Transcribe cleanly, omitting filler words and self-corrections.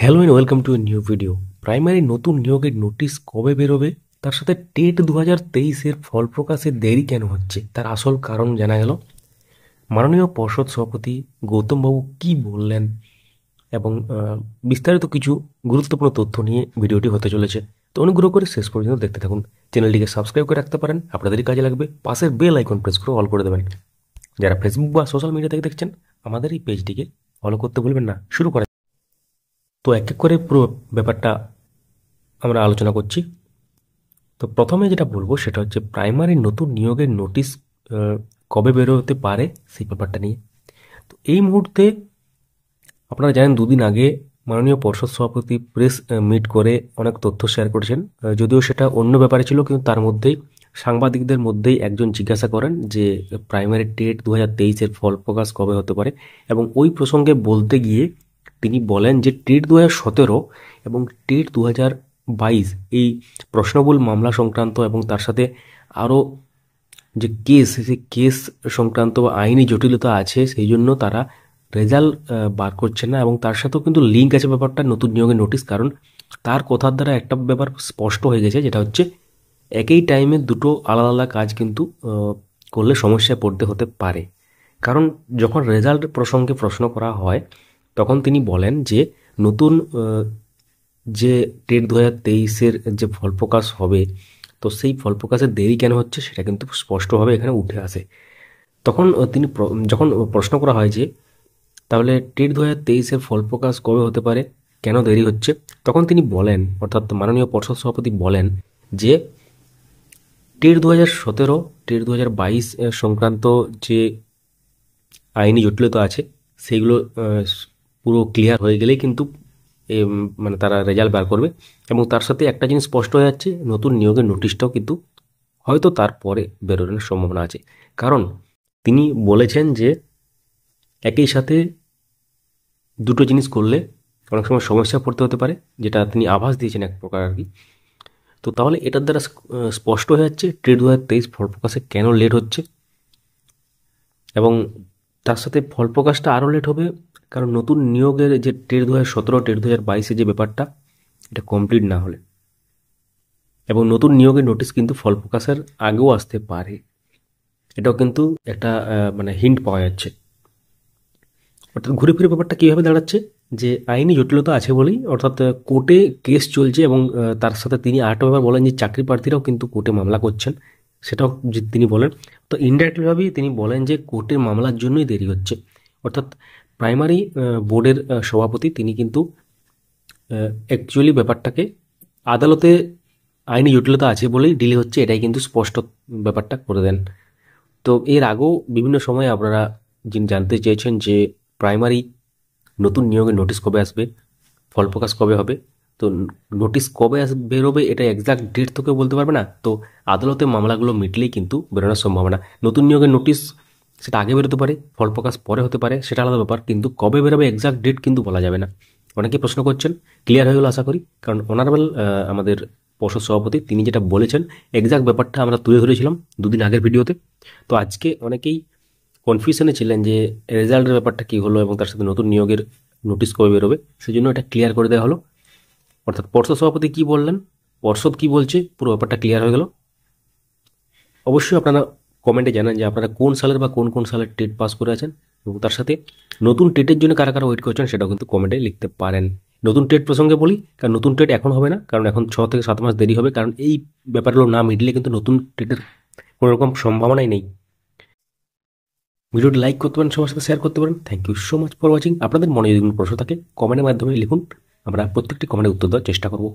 Hello and welcome to a new video. Primary নতুন নিয়োগের notice কবে বেরোবে, তার সাথে টেট 2023-এর ফল প্রকাশে দেরি কেন হচ্ছে, তার আসল কারণ জানা গেল। মাননীয় পর্ষদ সভাপতি গৌতমবাবু কি বললেন এবং বিস্তারিত কিছু গুরুত্বপূর্ণ তথ্য নিয়ে ভিডিওটি হতে চলেছে। তো অনুগ্রহ করে শেষ পর্যন্ত দেখতে থাকুন। চ্যানেলটিকে সাবস্ক্রাইব করে রাখতে পারেন, আপনাদেরই কাজে লাগবে। পাশের বেল আইকন প্রেস করে অল করে দেবেন। যারা ফেসবুক বা সোশ্যাল মিডিয়া থেকে দেখছেন, আমাদের এই পেজটিকে ফলো করতে ভুলবেন না। শুরু করা। তো এক এক করে পুরো ব্যাপারটা আমরা আলোচনা করছি। তো প্রথমে যেটা বলবো সেটা হচ্ছে প্রাইমারি নতুন নিয়োগের নোটিশ কবে বেরোতে পারে সেই ব্যাপারটা নিয়ে। তো এই মুহূর্তে আপনারা জানেন দুদিন আগে মাননীয় পর্ষদ সভাপতি প্রেস মিট করে অনেক তথ্য শেয়ার করেছেন। যদিও সেটা অন্য ব্যাপারে ছিল, কিন্তু তার মধ্যেই সাংবাদিকদের মধ্যেই একজন জিজ্ঞাসা করেন যে প্রাইমারি টেট 2023-এর ফল প্রকাশ কবে হতে পারে, এবং ওই প্রসঙ্গে বলতে গিয়ে তিনি বলেন যে টেট 2017 এবং টেট 2022 এই প্রশ্নবুল মামলা সংক্রান্ত এবং তার সাথে আরও যে সেই কেস সংক্রান্ত আইনি জটিলতা আছে, সেই জন্য তারা রেজাল্ট বার করছে না। এবং তার সাথেও কিন্তু লিঙ্ক আছে ব্যাপারটা নতুন নিয়োগের নোটিশ, কারণ তার কথার দ্বারা একটা ব্যাপার স্পষ্ট হয়ে গেছে, যেটা হচ্ছে একই টাইমে দুটো আলাদা আলাদা কাজ কিন্তু করলে সমস্যায় পড়তে হতে পারে। কারণ যখন রেজাল্ট প্রসঙ্গে প্রশ্ন করা হয় তখন তিনি বলেন যে নতুন যে টেট 2023-এর যে ফল প্রকাশ হবে, তো সেই ফল প্রকাশের দেরি কেন হচ্ছে সেটা কিন্তু স্পষ্টভাবে এখানে উঠে আসে। তখন তিনি যখন প্রশ্ন করা হয় যে তাহলে টেট 2023-এর ফল প্রকাশ কবে হতে পারে, কেন দেরি হচ্ছে, তখন তিনি বলেন, অর্থাৎ মাননীয় পর্ষদ সভাপতি বলেন যে টেট 2017 টেট 2022 সংক্রান্ত যে আইনি জটিলতা আছে সেইগুলো পুরো ক্লিয়ার হয়ে গেলেই কিন্তু মানে তারা রেজাল্ট বার করবে। এবং তার সাথে একটা জিনিস স্পষ্ট হয়ে যাচ্ছে, নতুন নিয়োগের নোটিশটাও কিন্তু হয়তো তারপরে বেরোনোর সম্ভাবনা আছে। কারণ তিনি বলেছেন যে একই সাথে দুটো জিনিস করলে অনেক সময় সমস্যা পড়তে হতে পারে, যেটা তিনি আভাস দিয়েছেন এক প্রকার আর কি। তো তাহলে এটার দ্বারা স্পষ্ট হয়ে যাচ্ছে টেট 2023 ফল প্রকাশে কেন লেট হচ্ছে। এবং তার সাথে ফল প্রকাশটা আরও লেট হবে কারণ নতুন নিয়োগের যে টেট 2017 টেট 2022-এর যে ব্যাপারটা, এটা কমপ্লিট না হলে, এবং নতুন নিয়োগের নোটিশ কিন্তু ফল প্রকাশের আগেও আসতে পারে। এটাও কিন্তু একটা মানে হিন্ট পাওয়া যাচ্ছে। অর্থাৎ ঘুরে ফিরে ব্যাপারটা কীভাবে দাঁড়াচ্ছে যে আইনি জটিলতা আছে বলেই, অর্থাৎ কোর্টে কেস চলছে, এবং তার সাথে তিনি আরেকটা ব্যাপার বলেন যে চাকরি প্রার্থীরাও কিন্তু কোর্টে মামলা করছেন, সেটাও তিনি বলেন। তো ইনডাইরেক্টলিভাবেই তিনি বলেন যে কোর্টের মামলার জন্যই দেরি হচ্ছে। অর্থাৎ প্রাইমারি বোর্ডের সভাপতি তিনি কিন্তু অ্যাকচুয়ালি ব্যাপারটাকে আদালতে আইনি জটিলতা আছে বলেই ডিলে হচ্ছে, এটাই কিন্তু স্পষ্ট ব্যাপারটা করে দেন। তো এর আগেও বিভিন্ন সময় আপনারা যিনি জানতে চেয়েছেন যে প্রাইমারি নতুন নিয়োগের নোটিশ কবে আসবে, ফল প্রকাশ কবে হবে। তো নোটিশ কবে বেরোবে এটা এক্সাক্ট ডেট তোকে বলতে পারবে না, তো আদালতে মামলাগুলো মিটলেই কিন্তু বেরোনোর সম্ভাবনা। নতুন নিয়োগের নোটিশ সেটা আগে বেরোতে পারে, ফল প্রকাশ পরে হতে পারে, সেটা আলাদা ব্যাপার, কিন্তু কবে বেরোবে এক্সাক্ট ডেট কিন্তু বলা যাবে না। অনেকে প্রশ্ন করছেন, ক্লিয়ার হয়ে গেল আশা করি, কারণ অনারেবল আমাদের পর্ষদ সভাপতি তিনি যেটা বলেছেন এক্সাক্ট ব্যাপারটা আমরা তুলে ধরেছিলাম দুদিন আগের ভিডিওতে। তো আজকে অনেকেই কনফিউশনে ছিলেন যে রেজাল্টের ব্যাপারটা কী হলো এবং তার সাথে নতুন নিয়োগের নোটিশ কবে বেরোবে, সেই জন্য এটা ক্লিয়ার করে দেওয়া হলো। অর্থাৎ পর্ষদ সভাপতি কী বললেন, পর্ষদ কী বলছে, পুরো ব্যাপারটা ক্লিয়ার হয়ে গেল। অবশ্যই আপনারা কমেন্টে জানান যে আপনারা কোন সালের বা কোন কোন সালের টেট পাস করে আছেন, এবং তার সাথে নতুন টেটের জন্য কারা কারা ওয়েট করছেন সেটাও কিন্তু কমেন্টে লিখতে পারেন। নতুন টেট প্রসঙ্গে বলি, কারণ নতুন টেট এখন হবে না, কারণ এখন 6 থেকে 7 মাস দেরি হবে, কারণ এই ব্যাপারগুলো না মিটলে কিন্তু নতুন টেটের কোনো রকম সম্ভাবনাই নেই। ভিডিওটি লাইক করতে পারেন, সবার সাথে শেয়ার করতে পারেন। Thank you so much for watching. আপনাদের মনে যদি কোনো প্রশ্ন থাকে কমেন্টের মাধ্যমে লিখুন, আমরা প্রত্যেকটি কমেন্টে উত্তর দেওয়ার চেষ্টা করব।